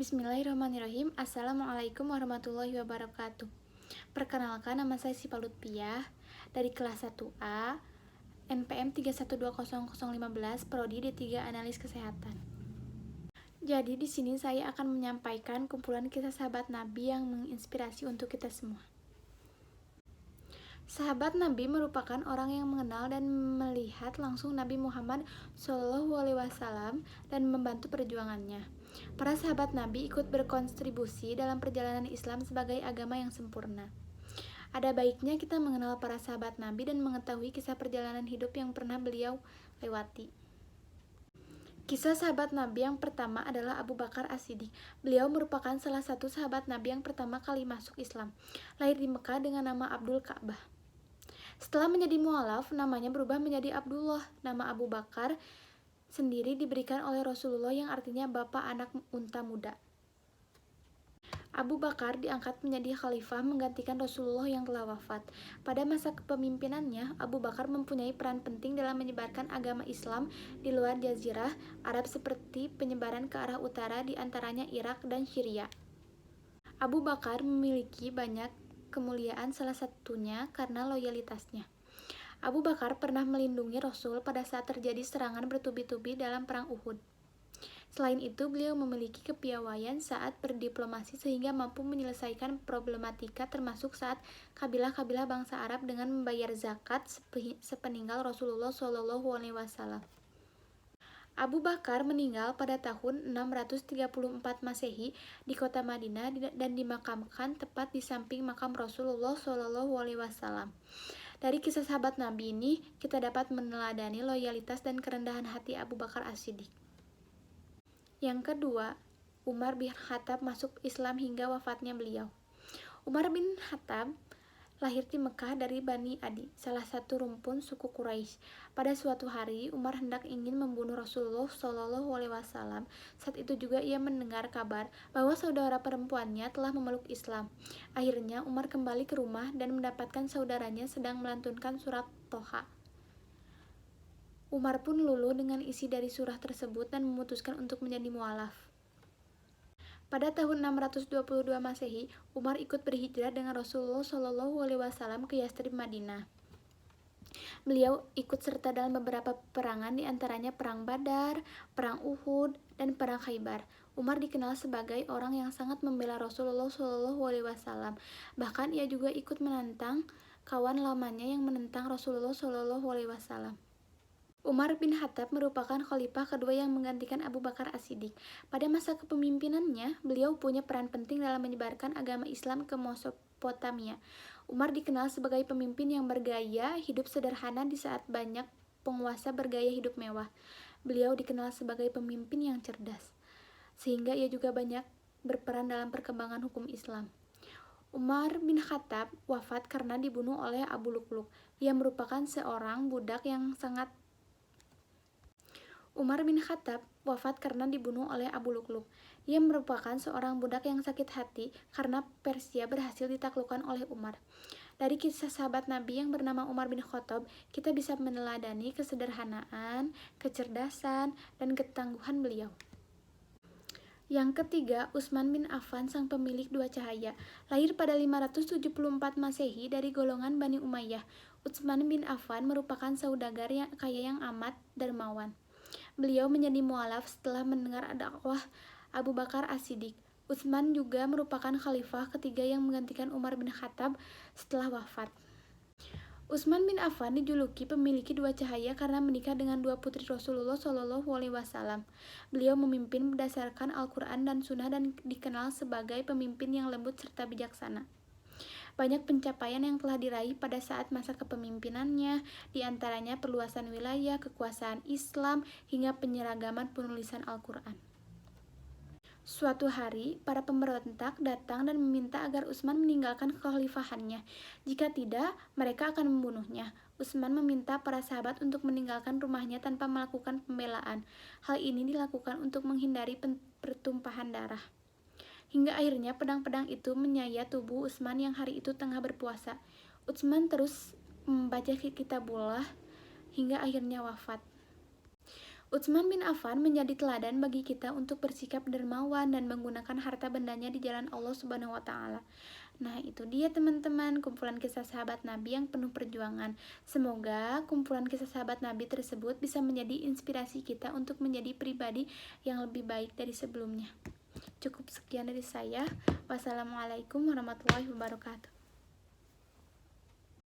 Bismillahirrahmanirrahim. Assalamualaikum warahmatullahi wabarakatuh. Perkenalkan, nama saya Siva Lutfiah dari kelas 1A NPM 3120015 Prodi D3 Analis Kesehatan. Jadi di sini saya akan menyampaikan kumpulan kisah sahabat Nabi yang menginspirasi untuk kita semua. Sahabat Nabi merupakan orang yang mengenal dan melihat langsung Nabi Muhammad SAW dan membantu perjuangannya. Para sahabat Nabi ikut berkontribusi dalam perjalanan Islam sebagai agama yang sempurna. Ada baiknya kita mengenal para sahabat Nabi dan mengetahui kisah perjalanan hidup yang pernah beliau lewati. Kisah sahabat Nabi yang pertama adalah Abu Bakar As-Siddiq. Beliau merupakan salah satu sahabat Nabi yang pertama kali masuk Islam. Lahir di Mekah dengan nama Abdul Ka'bah. Setelah menjadi mu'alaf, namanya berubah menjadi Abdullah. Nama Abu Bakar sendiri diberikan oleh Rasulullah yang artinya bapak anak unta muda. Abu Bakar diangkat menjadi khalifah menggantikan Rasulullah yang telah wafat. Pada masa kepemimpinannya, Abu Bakar mempunyai peran penting dalam menyebarkan agama Islam di luar Jazirah Arab seperti penyebaran ke arah utara di antaranya Irak dan Syria. Abu Bakar memiliki banyak kemuliaan, salah satunya karena loyalitasnya. Abu Bakar pernah melindungi Rasul pada saat terjadi serangan bertubi-tubi dalam perang Uhud. Selain itu, beliau memiliki kepiawaian saat berdiplomasi sehingga mampu menyelesaikan problematika termasuk saat kabilah-kabilah bangsa Arab dengan membayar zakat sepeninggal Rasulullah SAW. Abu Bakar meninggal pada tahun 634 Masehi di kota Madinah dan dimakamkan tepat di samping makam Rasulullah SAW. Dari kisah sahabat Nabi ini, kita dapat meneladani loyalitas dan kerendahan hati Abu Bakar As-Siddiq. Yang kedua, Umar bin Khattab masuk Islam hingga wafatnya beliau. Umar bin Khattab lahir di Mekah dari Bani Adi, salah satu rumpun suku Quraisy. Pada suatu hari, Umar hendak ingin membunuh Rasulullah SAW. Saat itu juga ia mendengar kabar bahwa saudara perempuannya telah memeluk Islam. Akhirnya, Umar kembali ke rumah dan mendapatkan saudaranya sedang melantunkan surat Toha. Umar pun luluh dengan isi dari surah tersebut dan memutuskan untuk menjadi mu'alaf. Pada tahun 622 Masehi, Umar ikut berhijrah dengan Rasulullah SAW ke Yastrib, Madinah. Beliau ikut serta dalam beberapa peperangan, diantaranya Perang Badar, Perang Uhud, dan Perang Khaybar. Umar dikenal sebagai orang yang sangat membela Rasulullah SAW. Bahkan ia juga ikut menantang kawan lamanya yang menentang Rasulullah SAW. Umar bin Khattab merupakan khalifah kedua yang menggantikan Abu Bakar As-Siddiq. Pada masa kepemimpinannya, beliau punya peran penting dalam menyebarkan agama Islam ke Mesopotamia. Umar dikenal sebagai pemimpin yang bergaya hidup sederhana di saat banyak penguasa bergaya hidup mewah. Beliau dikenal sebagai pemimpin yang cerdas, sehingga ia juga banyak berperan dalam perkembangan hukum Islam. Umar bin Khattab wafat karena dibunuh oleh Abu Lu'lu'. Ia merupakan seorang budak yang sangat Umar bin Khattab wafat karena dibunuh oleh Abu Lu'lu'. Ia merupakan seorang budak yang sakit hati karena Persia berhasil ditaklukkan oleh Umar. Dari kisah sahabat Nabi yang bernama Umar bin Khattab, kita bisa meneladani kesederhanaan, kecerdasan, dan ketangguhan beliau. Yang ketiga, Utsman bin Affan, sang pemilik dua cahaya. Lahir pada 574 Masehi dari golongan Bani Umayyah. Utsman bin Affan merupakan saudagar yang kaya yang amat dermawan. Beliau menjadi mu'alaf setelah mendengar dakwah Abu Bakar As-Siddiq. Utsman juga merupakan khalifah ketiga yang menggantikan Umar bin Khattab setelah wafat. Utsman bin Affan dijuluki pemiliki dua cahaya karena menikah dengan dua putri Rasulullah SAW. Beliau memimpin berdasarkan Al-Quran dan Sunnah dan dikenal sebagai pemimpin yang lembut serta bijaksana. Banyak pencapaian yang telah diraih pada saat masa kepemimpinannya, diantaranya perluasan wilayah, kekuasaan Islam, hingga penyeragaman penulisan Al-Quran. Suatu hari, para pemberontak datang dan meminta agar Utsman meninggalkan kekhalifahannya. Jika tidak, mereka akan membunuhnya. Utsman meminta para sahabat untuk meninggalkan rumahnya tanpa melakukan pembelaan. Hal ini dilakukan untuk menghindari pertumpahan darah. Hingga akhirnya pedang-pedang itu menyayat tubuh Utsman yang hari itu tengah berpuasa. Utsman terus membaca kitabullah hingga akhirnya wafat. Utsman bin Affan menjadi teladan bagi kita untuk bersikap dermawan dan menggunakan harta bendanya di jalan Allah Subhanahu wa taala. Nah, itu dia teman-teman, kumpulan kisah sahabat Nabi yang penuh perjuangan. Semoga kumpulan kisah sahabat Nabi tersebut bisa menjadi inspirasi kita untuk menjadi pribadi yang lebih baik dari sebelumnya. Cukup sekian dari saya. Wassalamualaikum warahmatullahi wabarakatuh.